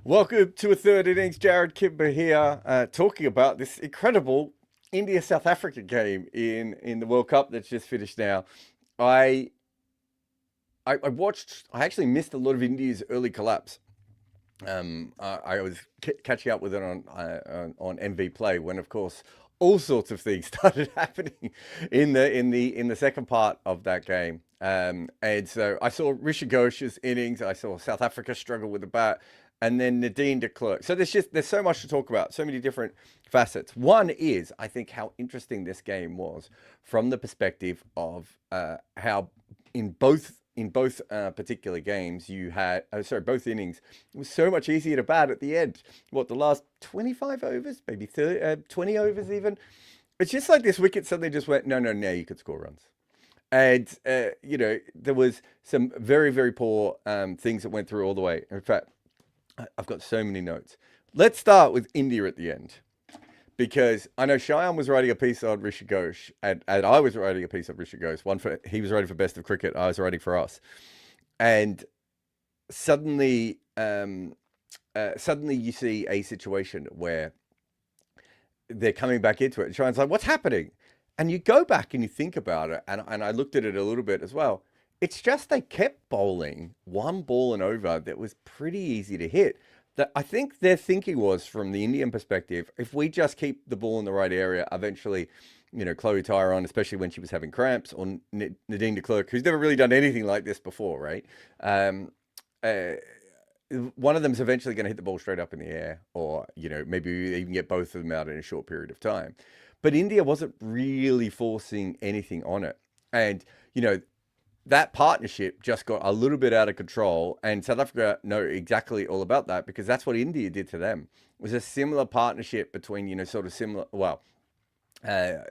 Welcome to a third innings. Jared Kimber here, talking about this incredible India-South Africa game in the World Cup that's just finished now. I I watched. I actually missed a lot of India's early collapse. I was catching up with it on MV Play when, of course, all sorts of things started happening in the second part of that game. And so I saw Richa Ghosh's innings. I saw South Africa struggle with the bat, and then Nadine to Klerk. So there's so much to talk about, so many different facets. One is, I think, how interesting this game was from the perspective of how in both particular games you had, both innings, it was so much easier to bat at the end. What, the last 25 overs, maybe 30, 20 overs even? It's just like this wicket suddenly just went, no, now you could score runs. And, there was some very, very poor things that went through all the way. In fact, I've got so many notes. Let's start with India at the end, because I know Cheyenne was writing a piece on Richa Ghosh, and I was writing a piece on Richa Ghosh. He was writing for Best of Cricket, I was writing for us, and suddenly, suddenly you see a situation where they're coming back into it, and Cheyenne's like, "What's happening?" And you go back and you think about it, and I looked at it a little bit as well. It's just they kept bowling one ball and over that was pretty easy to hit. That I think their thinking was, from the Indian perspective, if we just keep the ball in the right area, eventually, Chloe Tyrone, especially when she was having cramps, or Nadine de Klerk, who's never really done anything like this before, right? Uh, One of them's eventually going to hit the ball straight up in the air, or maybe even get both of them out in a short period of time. But India wasn't really forcing anything on it, and that partnership just got a little bit out of control, and South Africa know exactly all about that, because that's what India did to them. It was a similar partnership between, sort of similar, well,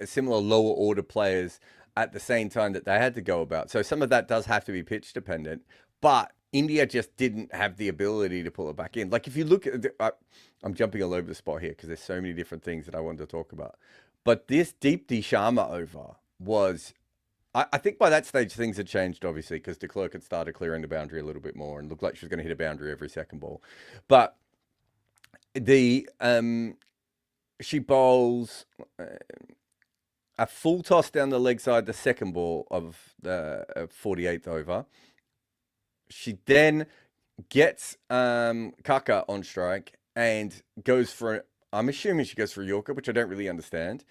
similar lower order players at the same time that they had to go about. So some of that does have to be pitch dependent, but India just didn't have the ability to pull it back in. Like, if you look at, I'm jumping all over the spot here because there's so many different things that I wanted to talk about. But this Deepti Sharma over was, I think by that stage things had changed, obviously, because de Klerk had started clearing the boundary a little bit more and looked like she was going to hit a boundary every second ball. But the she bowls a full toss down the leg side, the second ball of the 48th over. She then gets Kaka on strike and goes for, I'm assuming she goes for a Yorker, which I don't really understand.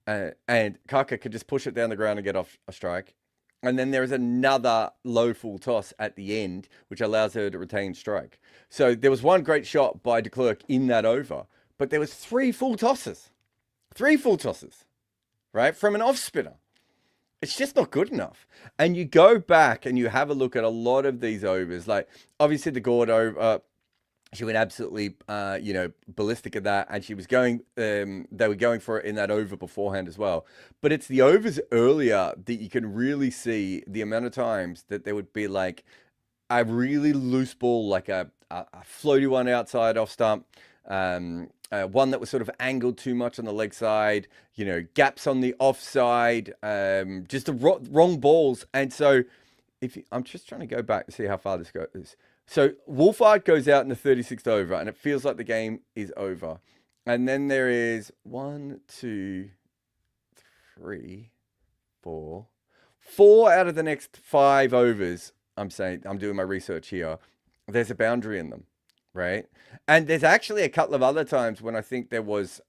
And Kaka could just push it down the ground and get off a strike. And then there is another low full toss at the end, which allows her to retain strike. So there was one great shot by de Klerk in that over, but there was three full tosses, right, from an off spinner. It's just not good enough. And you go back and you have a look at a lot of these overs, like obviously the Gord over. She went absolutely, ballistic at that, and she was going. They were going for it in that over beforehand as well. But it's the overs earlier that you can really see the amount of times that there would be like a really loose ball, like a floaty one outside off stump, one that was sort of angled too much on the leg side, gaps on the offside, just the wrong balls. And so, I'm just trying to go back to see how far this goes. So Wolfhard goes out in the 36th over, and it feels like the game is over. And then there is 1, 2, 3, 4, 4 out of the next 5 overs. I'm doing my research here. There's a boundary in them, right? And there's actually a couple of other times when I think there was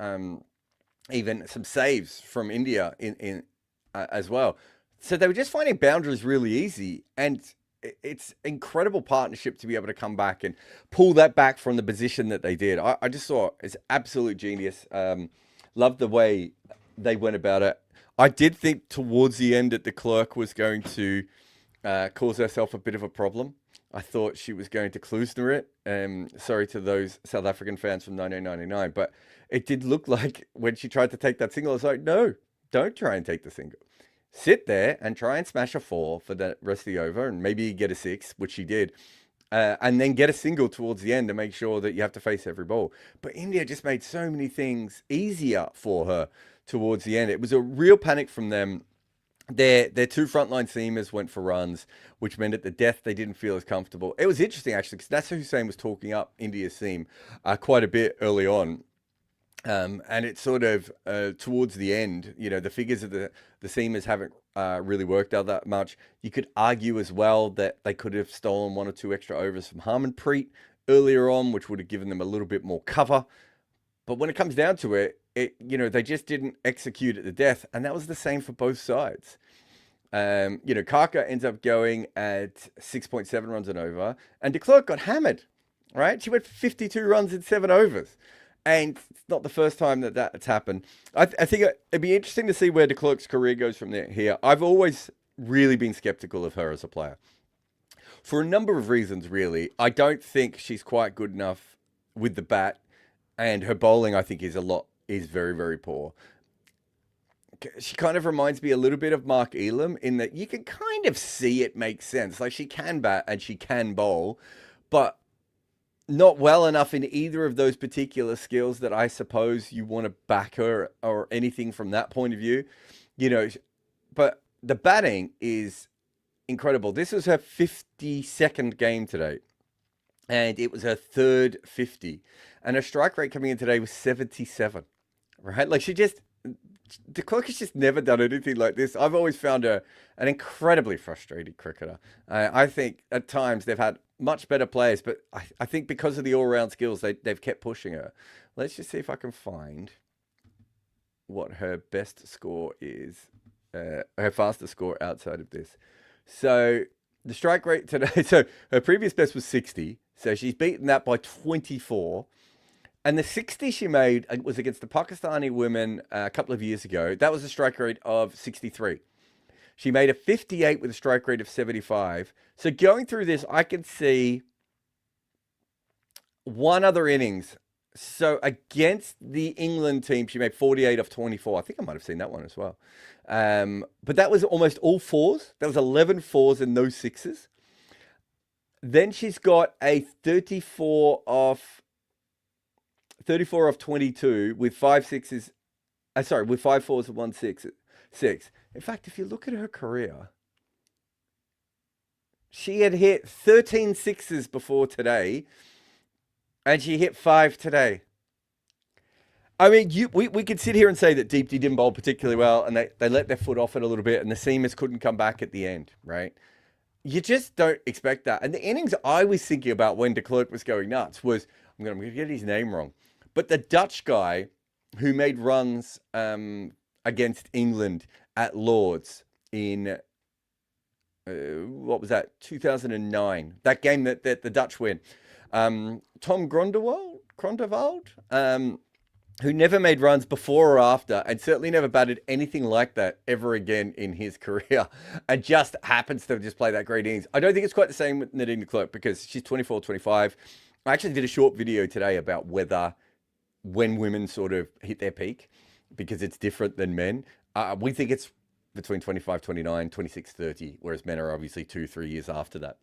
even some saves from India in as well. So they were just finding boundaries really easy, and it's incredible partnership to be able to come back and pull that back from the position that they did. I just saw it's absolute genius. Love the way they went about it. I did think towards the end that de Klerk was going to cause herself a bit of a problem. I thought she was going to Klusner it. Sorry to those South African fans from 1999, but it did look like when she tried to take that single, I was like, no, don't try and take the single. Sit there and try and smash a 4 for the rest of the over, and maybe get a 6, which she did, and then get a single towards the end to make sure that you have to face every ball. But India just made so many things easier for her towards the end. It was a real panic from them. their two frontline seamers went for runs, which meant at the death they didn't feel as comfortable. It was interesting actually because Nasser Hussain was talking up India's seam quite a bit early on. And it's sort of towards the end, the figures of the seamers haven't really worked out that much. You could argue as well that they could have stolen one or two extra overs from Harmanpreet earlier on, which would have given them a little bit more cover. But when it comes down to it, they just didn't execute at the death, and that was the same for both sides. Kaka ends up going at 6.7 runs and over, and de Klerk got hammered, right? She went 52 runs in 7 overs. And it's not the first time that's happened. I think it'd be interesting to see where de Klerk's career goes from there. Here, I've always really been skeptical of her as a player for a number of reasons. Really, I don't think she's quite good enough with the bat, and her bowling, I think, is very, very poor. She kind of reminds me a little bit of Mark Elam in that you can kind of see it makes sense. Like she can bat and she can bowl, but not well enough in either of those particular skills that I suppose you want to back her or anything from that point of view, but the batting is incredible. This was her 52nd game today, and it was her third 50, and her strike rate coming in today was 77, right? Like de Klerk has just never done anything like this. I've always found her an incredibly frustrated cricketer. I think at times they've had much better players, but I think because of the all-round skills, they've kept pushing her. Let's just see if I can find what her best score is, her fastest score outside of this. So the strike rate today, so her previous best was 60, so she's beaten that by 24. And the 60 she made was against the Pakistani women a couple of years ago. That was a strike rate of 63. She made a 58 with a strike rate of 75. So going through this, I can see one other innings. So against the England team, she made 48 off 24. I think I might have seen that one as well. But that was almost all fours. That was 11 fours and no sixes. Then she's got a 34 off 22 with 5 sixes. With 5 fours and 1 6. In fact, if you look at her career, she had hit 13 sixes before today, and she hit 5 today. I mean, we could sit here and say that Deepti didn't bowl particularly well, and they let their foot off it a little bit, and the seamers couldn't come back at the end, right? You just don't expect that. And the innings I was thinking about when de Klerk was going nuts was, I'm going to get his name wrong, but the Dutch guy who made runs against England at Lords in, what was that, 2009, that game that the Dutch win. Tom Gronderwald, who never made runs before or after, and certainly never batted anything like that ever again in his career, and just happens to just play that great innings. I don't think it's quite the same with Nadine de Klerk because she's 24, 25. I actually did a short video today about when women sort of hit their peak, because it's different than men. We think it's between 25, 29, 26, 30, whereas men are obviously 2-3 years after that.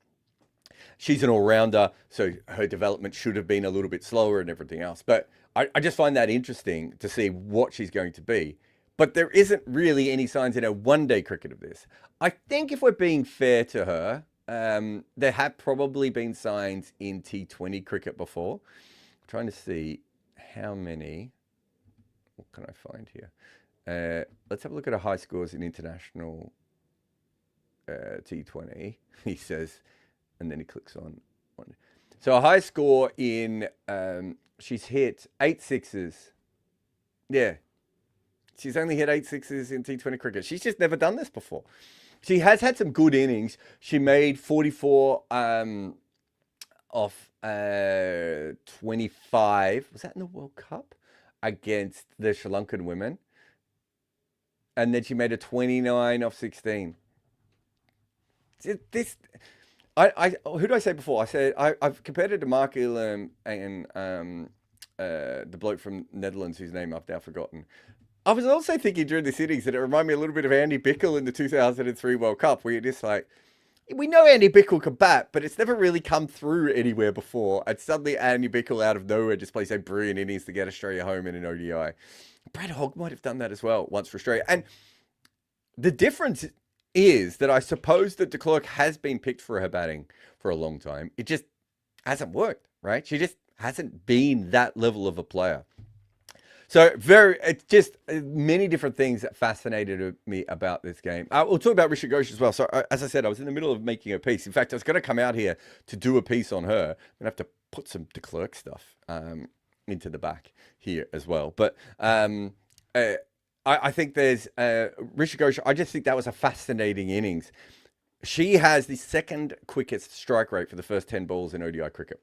She's an all-rounder, so her development should have been a little bit slower and everything else. But I just find that interesting to see what she's going to be. But there isn't really any signs in her one-day cricket of this. I think if we're being fair to her, there have probably been signs in T20 cricket before. I'm trying to see how many. What can I find here? Let's have a look at her high scores in international T20. He says, and then he clicks on one. So a high score in, she's hit 8 sixes. Yeah. She's only hit 8 sixes in T20 cricket. She's just never done this before. She has had some good innings. She made 44 off 25. Was that in the World Cup? Against the Sri Lankan women. And then she made a 29 off 16. This, who did I say before? I said I've compared it to Mark Elam and the bloke from Netherlands whose name I've now forgotten. I was also thinking during this innings that it reminded me a little bit of Andy Bickle in the 2003 World Cup, where you're just like, we know Andy Bickle can bat, but it's never really come through anywhere before. And suddenly Andy Bickle out of nowhere just plays a brilliant innings to get Australia home in an ODI. Brad Hogg might have done that as well once for Australia. And the difference is that I suppose that de Klerk has been picked for her batting for a long time. It just hasn't worked, right? She just hasn't been that level of a player. So it's just many different things that fascinated me about this game. We'll talk about Richa Ghosh as well. So as I said, I was in the middle of making a piece. In fact, I was going to come out here to do a piece on her. I'm going to have to put some de Klerk stuff into the back here as well. But I think there's Richa Ghosh. I just think that was a fascinating innings. She has the second quickest strike rate for the first 10 balls in ODI cricket.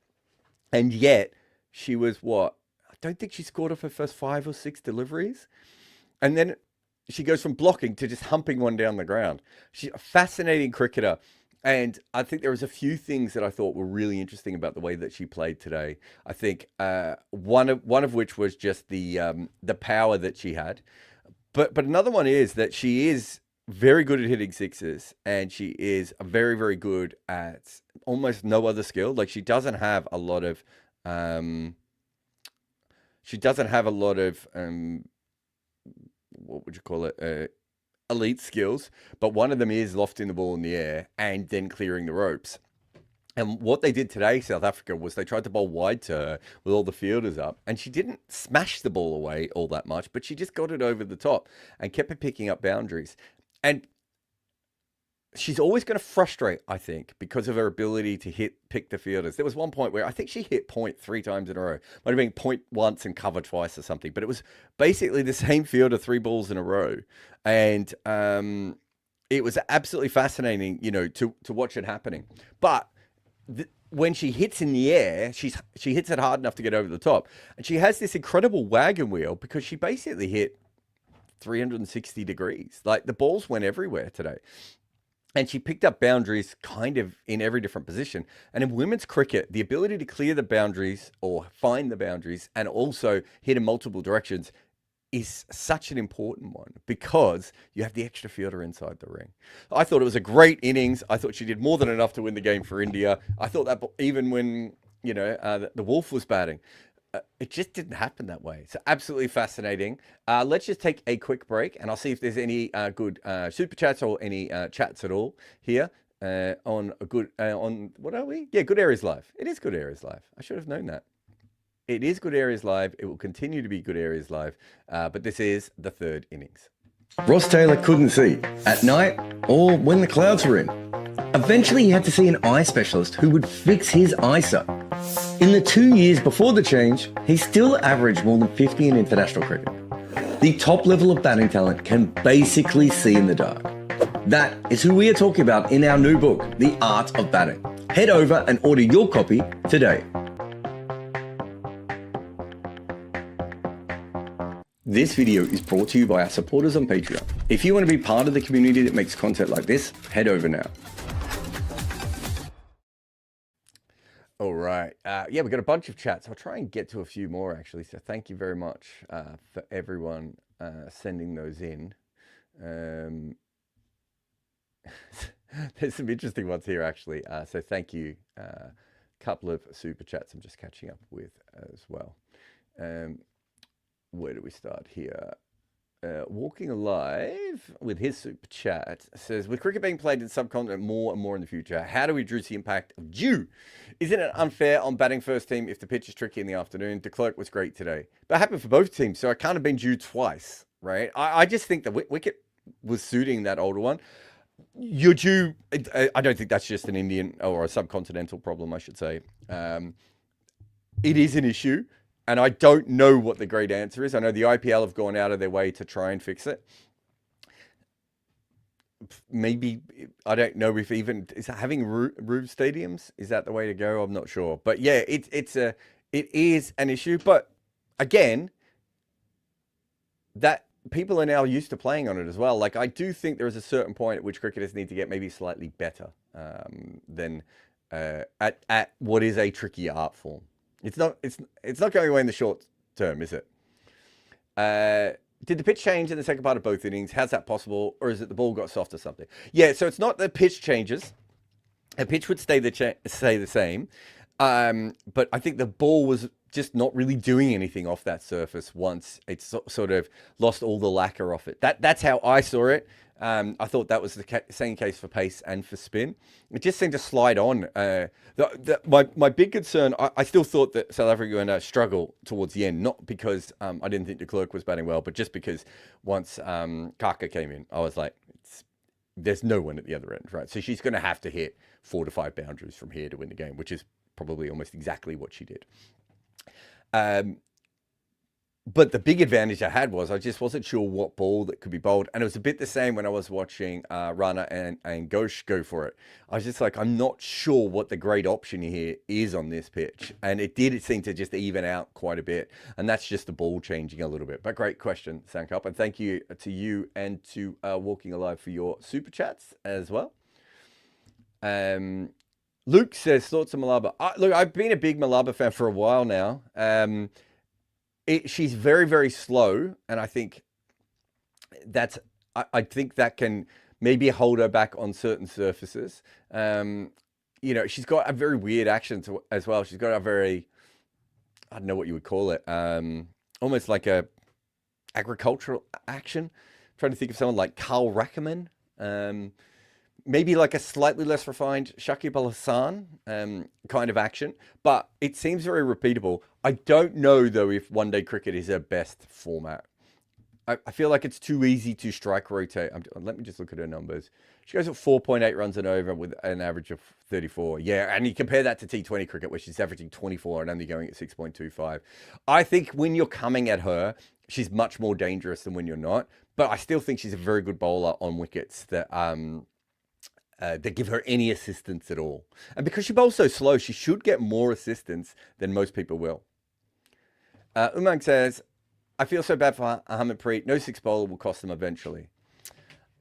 And yet she was what? I don't think she scored off her first 5 or 6 deliveries. And then she goes from blocking to just humping one down the ground. She's a fascinating cricketer. And I think there was a few things that I thought were really interesting about the way that she played today. I think one of which was just the power that she had. But another one is that she is very good at hitting sixes, and she is very, very good at almost no other skill. Like she doesn't have a lot of what would you call it? Elite skills, but one of them is lofting the ball in the air and then clearing the ropes. And what they did today, South Africa, was they tried to bowl wide to her with all the fielders up, and she didn't smash the ball away all that much, but she just got it over the top and kept it picking up boundaries. And she's always going to frustrate, I think, because of her ability to pick the fielders. There was one point where I think she hit point 3 times in a row. Might have been point once and cover twice or something, but it was basically the same fielder 3 balls in a row. And it was absolutely fascinating, to watch it happening. But when she hits in the air, she hits it hard enough to get over the top. And she has this incredible wagon wheel because she basically hit 360 degrees. Like the balls went everywhere today. And she picked up boundaries kind of in every different position. And in women's cricket, the ability to clear the boundaries or find the boundaries and also hit in multiple directions is such an important one because you have the extra fielder inside the ring. I thought it was a great innings. I thought she did more than enough to win the game for India. I thought that even when, the Wolf was batting, it just didn't happen that way. So absolutely fascinating. Let's just take a quick break and I'll see if there's any good super chats or any chats at all here on what are we? Yeah, Good Areas Live. It is Good Areas Live. I should have known that. It is Good Areas Live. It will continue to be Good Areas Live. But this is the third innings. Ross Taylor couldn't see at night or when the clouds were in. Eventually he had to see an eye specialist who would fix his eyesight. In the 2 years before the change, he still averaged more than 50 in international cricket. The top level of batting talent can basically see in the dark. That is who we are talking about in our new book, The Art of Batting. Head over and order your copy today. This video is brought to you by our supporters on Patreon. If you want to be part of the community that makes content like this, head over now. All right. Yeah, we've got a bunch of chats. I'll try and get to a few more, actually. So thank you very much for everyone sending those in. There's some interesting ones here, actually. So thank you. Couple of super chats I'm just catching up with as well. Where do we start here? Walking Alive with his super chat says, with cricket being played in the subcontinent more and more in the future, how do we reduce the impact of dew? Isn't it unfair on batting first team if the pitch is tricky in the afternoon? De Klerk was great today. But it happened for both teams, so it can't have been dew twice, right? I just think the wicket was suiting that older one. Your dew, I don't think that's just an Indian or a subcontinental problem, I should say. It is an issue. And I don't know what the great answer is. I know the IPL have gone out of their way to try and fix it. Maybe, I don't know if even, is having roof stadiums, is that the way to go? I'm not sure. But yeah, it is an issue. But again, that people are now used to playing on it as well. Like I do think there is a certain point at which cricketers need to get maybe slightly better than at what is a tricky art form. It's not going away in the short term, is it? Did the pitch change in the second part of both innings? How's that possible? Or is it the ball got soft or something? Yeah, so it's not the pitch changes. A pitch would stay the same. But I think the ball was just not really doing anything off that surface once it's sort of lost all the lacquer off it. That's how I saw it. I thought that was the same case for pace and for spin. It just seemed to slide on. My big concern, I still thought that South Africa were going to struggle towards the end, not because I didn't think de Klerk was batting well, but just because once Kaka came in, I was like, there's no one at the other end, right? So she's going to have to hit 4 to 5 boundaries from here to win the game, which is probably almost exactly what she did. But the big advantage I had was I just wasn't sure what ball that could be bowled. And it was a bit the same when I was watching Rana and Ghosh go for it. I was just like, I'm not sure what the great option here is on this pitch. And it did seem to just even out quite a bit. And that's just the ball changing a little bit. But great question, Sankup. And thank you to you and to Walking Alive for your super chats as well. Luke says, thoughts on Malaba? Look, I've been a big Malaba fan for a while now. She's very, very slow, and I think I think that can maybe hold her back on certain surfaces. She's got a very weird action as well. She's got a very, I don't know what you would call it, almost like a agricultural action. I'm trying to think of someone like Carl Rackerman, maybe like a slightly less refined Shakib Al Hassan kind of action, but it seems very repeatable. I don't know, though, if one-day cricket is her best format. I feel like it's too easy to strike rotate. Let me just look at her numbers. She goes at 4.8 runs an over with an average of 34. Yeah, and you compare that to T20 cricket, where she's averaging 24 and only going at 6.25. I think when you're coming at her, she's much more dangerous than when you're not. But I still think she's a very good bowler on wickets that give her any assistance at all. And because she bowls so slow, she should get more assistance than most people will. Umang says, I feel so bad for Harmanpreet. No 6 bowler will cost them eventually.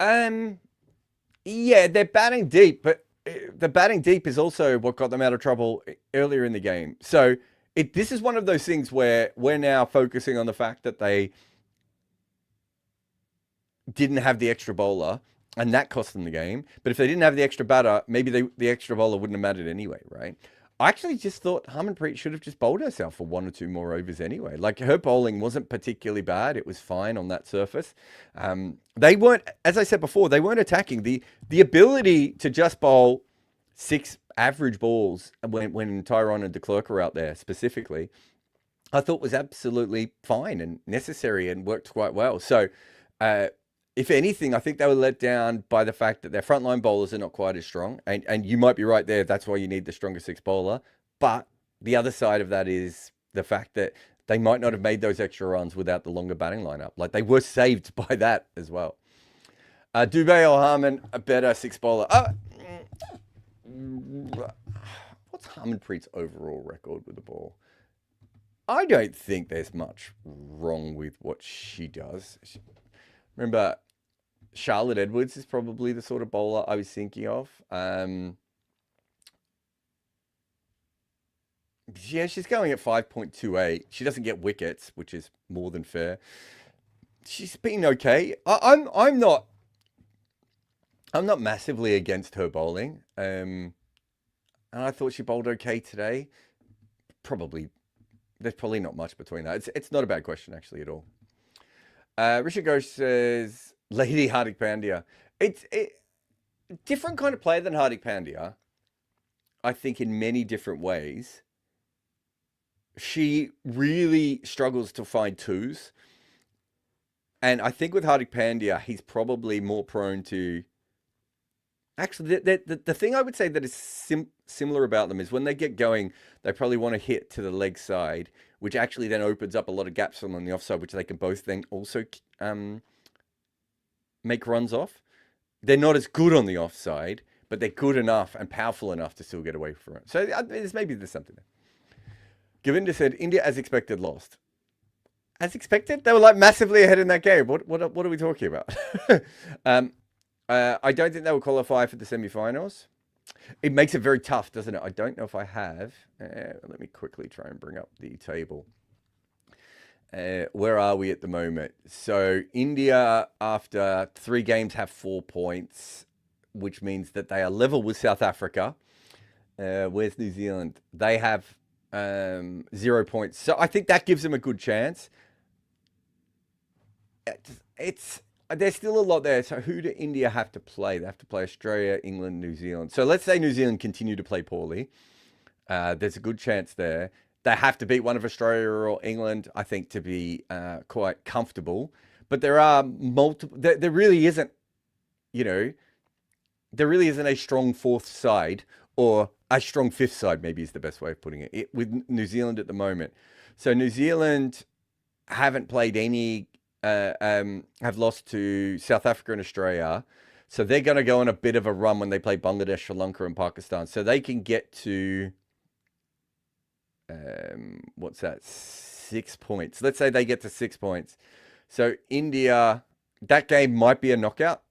Yeah, they're batting deep, but the batting deep is also what got them out of trouble earlier in the game. So this is one of those things where we're now focusing on the fact that they didn't have the extra bowler, and that cost them the game. But if they didn't have the extra batter, maybe the extra bowler wouldn't have mattered anyway, right? I actually just thought Harmanpreet should have just bowled herself for 1 or 2 more overs anyway. Like, her bowling wasn't particularly bad. It was fine on that surface. They weren't, as I said before, they weren't attacking. The ability to just bowl 6 average balls when Tyrone and de Klerk are out there specifically, I thought was absolutely fine and necessary and worked quite well. So, if anything, I think they were let down by the fact that their frontline bowlers are not quite as strong. And you might be right there. That's why you need the stronger 6 bowler. But the other side of that is the fact that they might not have made those extra runs without the longer batting lineup. Like, they were saved by that as well. Dubé or Harman, a better 6 bowler. What's Harmanpreet's overall record with the ball? I don't think there's much wrong with what she does. Remember, Charlotte Edwards is probably the sort of bowler I was thinking of. Yeah, she's going at 5.28. She doesn't get wickets, which is more than fair. She's been okay. I'm not massively against her bowling. And I thought she bowled okay today. There's probably not much between that. It's not a bad question actually at all. Richa Ghosh says, Lady Hardik Pandya. It's different kind of player than Hardik Pandya, I think, in many different ways. She really struggles to find twos. And I think with Hardik Pandya, he's probably more prone to... Actually, the thing I would say that is similar about them is when they get going, they probably want to hit to the leg side, which actually then opens up a lot of gaps on the offside, which they can both then also make runs off. They're not as good on the offside, but they're good enough and powerful enough to still get away from it. So there's something there. Govinda said, India, as expected, lost. As expected? They were like massively ahead in that game. What are we talking about? I don't think they will qualify for the semi-finals. It makes it very tough, doesn't it? I don't know if I have. Let me quickly try and bring up the table. Where are we at the moment? So India, after 3 games, have 4 points, which means that they are level with South Africa. Where's New Zealand? They have 0 points. So I think that gives them a good chance. there's still a lot there. So who do India have to play? They have to play Australia, England, New Zealand. So let's say New Zealand continue to play poorly. There's a good chance there. They have to beat one of Australia or England, I think, to be quite comfortable. But there are multiple. There really isn't, you know, there really isn't a strong fourth side, or a strong fifth side, maybe is the best way of putting it, with New Zealand at the moment. So New Zealand haven't played any, have lost to South Africa and Australia. So they're going to go on a bit of a run when they play Bangladesh, Sri Lanka, and Pakistan. So they can get to, what's that, 6 points. Let's say they get to 6 points. So India, that game might be a knockout,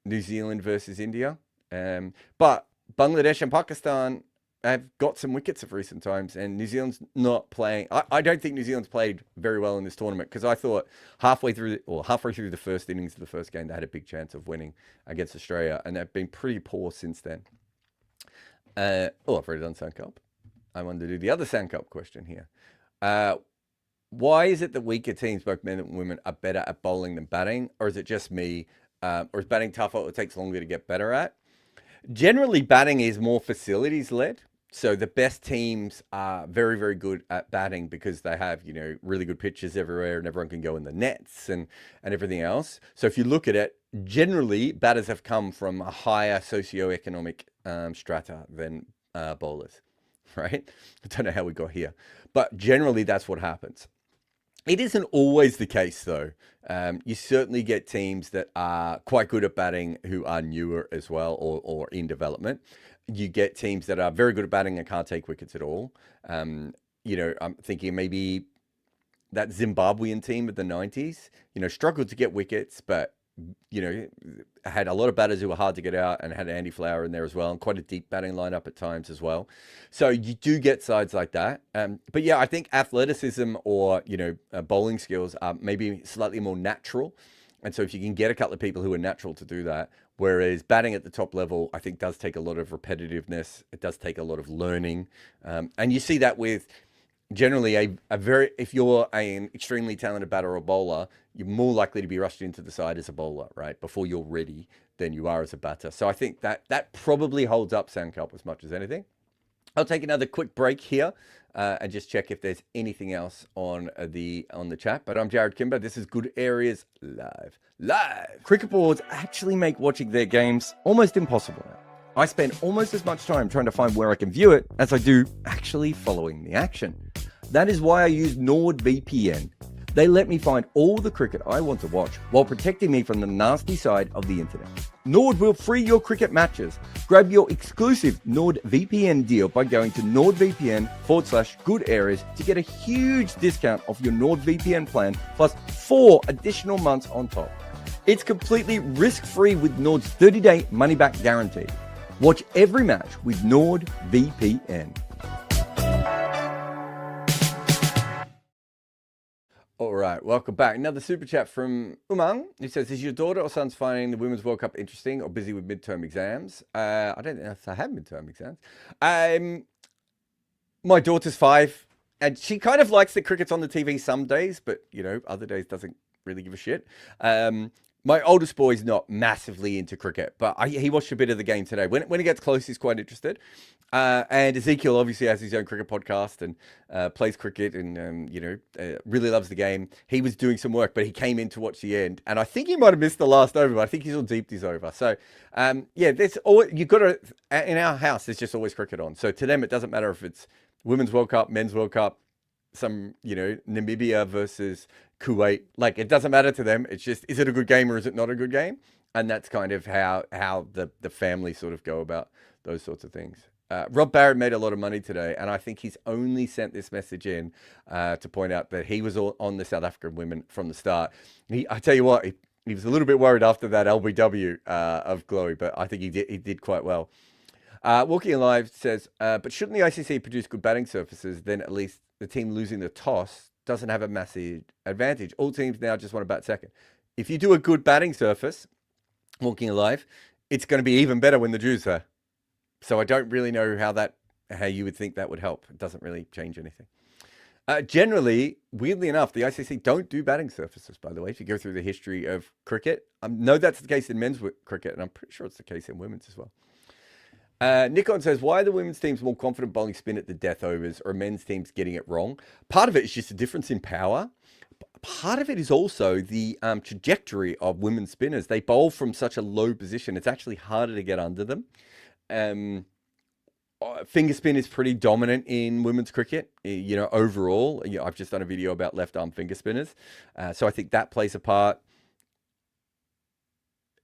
New Zealand versus India. But Bangladesh and Pakistan have got some wickets of recent times, and New Zealand's not playing. I don't think New Zealand's played very well in this tournament, because I thought halfway through the first innings of the first game, they had a big chance of winning against Australia, and they've been pretty poor since then. I've already done Sand Cup. I wanted to do the other Sand Cup question here. Why is it that weaker teams, both men and women, are better at bowling than batting? Or is it just me? Or is batting tougher, or it takes longer to get better at? Generally, batting is more facilities-led. So the best teams are very, very good at batting, because they have, really good pitches everywhere, and everyone can go in the nets and everything else. So if you look at it, generally, batters have come from a higher socioeconomic strata than bowlers, right? I don't know how we got here, but generally that's what happens. It isn't always the case, though. You certainly get teams that are quite good at batting who are newer as well, or in development. You get teams that are very good at batting and can't take wickets at all. I'm thinking maybe that Zimbabwean team of the 90s, struggled to get wickets, but, had a lot of batters who were hard to get out, and had Andy Flower in there as well, and quite a deep batting lineup at times as well. So you do get sides like that. But yeah, I think athleticism or, bowling skills are maybe slightly more natural. And so if you can get a couple of people who are natural to do that, whereas batting at the top level, I think, does take a lot of repetitiveness. It does take a lot of learning. And you see that with generally if you're an extremely talented batter or bowler, you're more likely to be rushed into the side as a bowler, right, before you're ready, than you are as a batter. So I think that probably holds up Sand Cup as much as anything. I'll take another quick break here and just check if there's anything else on the chat. But I'm Jared Kimber. This is Good Areas Live. Cricket boards actually make watching their games almost impossible now. I spend almost as much time trying to find where I can view it as I do actually following the action. That is why I use NordVPN. They let me find all the cricket I want to watch while protecting me from the nasty side of the internet. Nord will free your cricket matches. Grab your exclusive NordVPN deal by going to nordvpn.com/good areas to get a huge discount off your NordVPN plan, plus 4 additional months on top. It's completely risk-free with Nord's 30-day money-back guarantee. Watch every match with NordVPN. All right, welcome back. Another super chat from Umang, who says, is your daughter or son's finding the Women's World Cup interesting or busy with midterm exams? I don't know if I have midterm exams. My daughter's 5, and she kind of likes the cricket's on the TV some days, but, other days doesn't really give a shit. My oldest boy's not massively into cricket, but he watched a bit of the game today. When it gets close, he's quite interested. And Ezekiel obviously has his own cricket podcast and plays cricket and, really loves the game. He was doing some work, but he came in to watch the end. And I think he might have missed the last over, but I think he's all deeped his over. So, there's always, in our house, there's just always cricket on. So to them, it doesn't matter if it's Women's World Cup, Men's World Cup, some, Namibia versus Kuwait. Like, it doesn't matter to them. It's just, is it a good game or is it not a good game? And that's kind of how the family sort of go about those sorts of things. Rob Barrett made a lot of money today, and I think he's only sent this message in to point out that he was on the South African women from the start. I tell you what, he was a little bit worried after that LBW of Glory, but I think he did quite well. Walking Alive says, but shouldn't the ICC produce good batting surfaces? Then at least the team losing the toss doesn't have a massive advantage. All teams now just want to bat second. If you do a good batting surface, Walking Alive, it's going to be even better when the Dew's there. So I don't really know how you would think that would help. It doesn't really change anything. Generally, weirdly enough, the ICC don't do batting surfaces, by the way, if you go through the history of cricket. I know that's the case in men's cricket, and I'm pretty sure it's the case in women's as well. Nikon says, why are the women's teams more confident bowling spin at the death overs, or men's teams getting it wrong? Part of it is just a difference in power. Part of it is also the trajectory of women's spinners. They bowl from such a low position. It's actually harder to get under them. Finger spin is pretty dominant in women's cricket, overall. I've just done a video about left arm finger spinners. So I think that plays a part.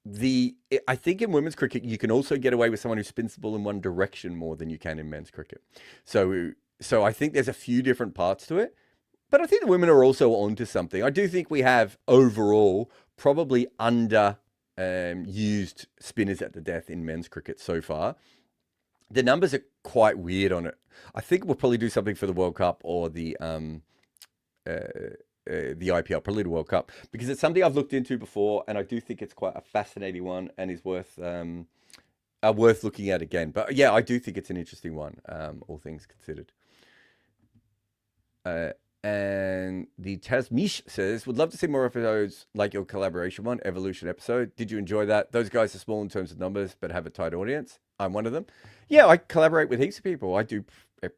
I think in women's cricket, you can also get away with someone who spins the ball in one direction more than you can in men's cricket. So I think there's a few different parts to it. But I think the women are also onto something. I do think we have overall probably used spinners at the death in men's cricket so far. The numbers are quite weird on it. I think we'll probably do something for the World Cup or the IPL, probably the World Cup, because it's something I've looked into before, and I do think it's quite a fascinating one and is worth looking at again. But yeah, I do think it's an interesting one, all things considered. And the Tasmish says, would love to see more episodes like your collaboration one, Evolution episode. Did you enjoy that? Those guys are small in terms of numbers, but have a tight audience. I'm one of them. Yeah, I collaborate with heaps of people. I do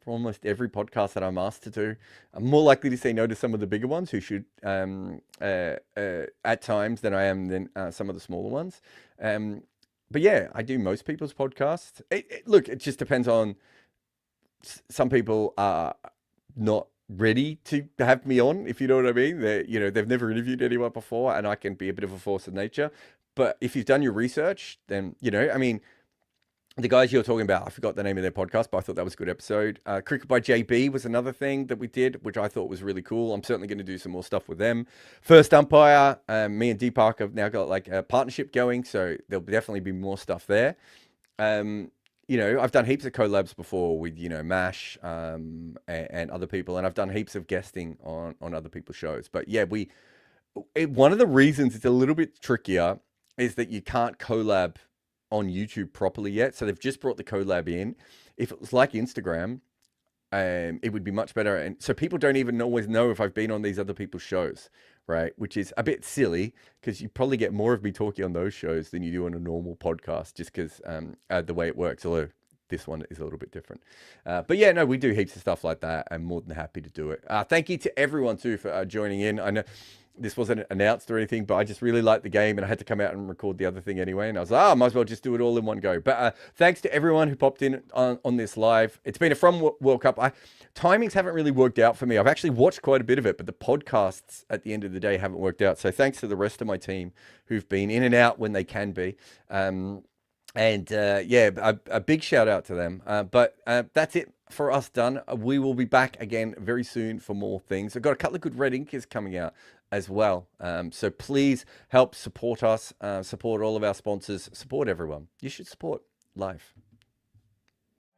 almost every podcast that I'm asked to do. I'm more likely to say no to some of the bigger ones who should at times than I am than some of the smaller ones. But yeah, I do most people's podcasts. Look, it just depends on, some people are not ready to have me on, if you know what I mean. They've never interviewed anyone before, and I can be a bit of a force of nature. But if you've done your research, then, the guys you're talking about, I forgot the name of their podcast, but I thought that was a good episode. Cricket by JB was another thing that we did, which I thought was really cool. I'm certainly going to do some more stuff with them. First Umpire, me and Deepak have now got like a partnership going, so there'll definitely be more stuff there. I've done heaps of collabs before with, MASH and other people, and I've done heaps of guesting on other people's shows. But yeah, one of the reasons it's a little bit trickier is that you can't collab on YouTube properly yet. So they've just brought the collab in. If it was like Instagram, it would be much better. And so people don't even always know if I've been on these other people's shows, right? Which is a bit silly, because you probably get more of me talking on those shows than you do on a normal podcast, just because the way it works, although this one is a little bit different. But yeah, no, we do heaps of stuff like that. I'm more than happy to do it. Thank you to everyone too for joining in. I know this wasn't announced or anything, but I just really liked the game, and I had to come out and record the other thing anyway. And I was like, I might as well just do it all in one go. But thanks to everyone who popped in on this live. It's been a fun World Cup. Timings haven't really worked out for me. I've actually watched quite a bit of it, but the podcasts at the end of the day haven't worked out. So thanks to the rest of my team who've been in and out when they can be. A big shout out to them. But that's it for us done. We will be back again very soon for more things. I've got a couple of good red inkers coming out as well. So please help support us, support all of our sponsors, support everyone. You should support life.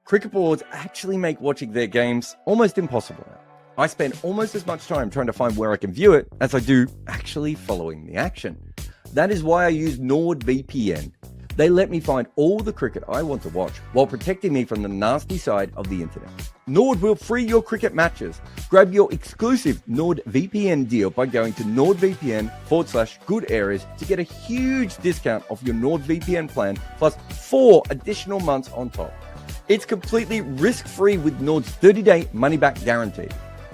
Cricket boards actually make watching their games almost impossible now. I spend almost as much time trying to find where I can view it as I do actually following the action. That is why I use NordVPN. They let me find all the cricket I want to watch while protecting me from the nasty side of the internet. Nord will free your cricket matches. Grab your exclusive NordVPN deal by going to nordvpn.com/good areas to get a huge discount off your NordVPN plan, plus 4 additional months on top. It's completely risk-free with Nord's 30-day money-back guarantee.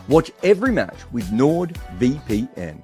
Watch every match with NordVPN.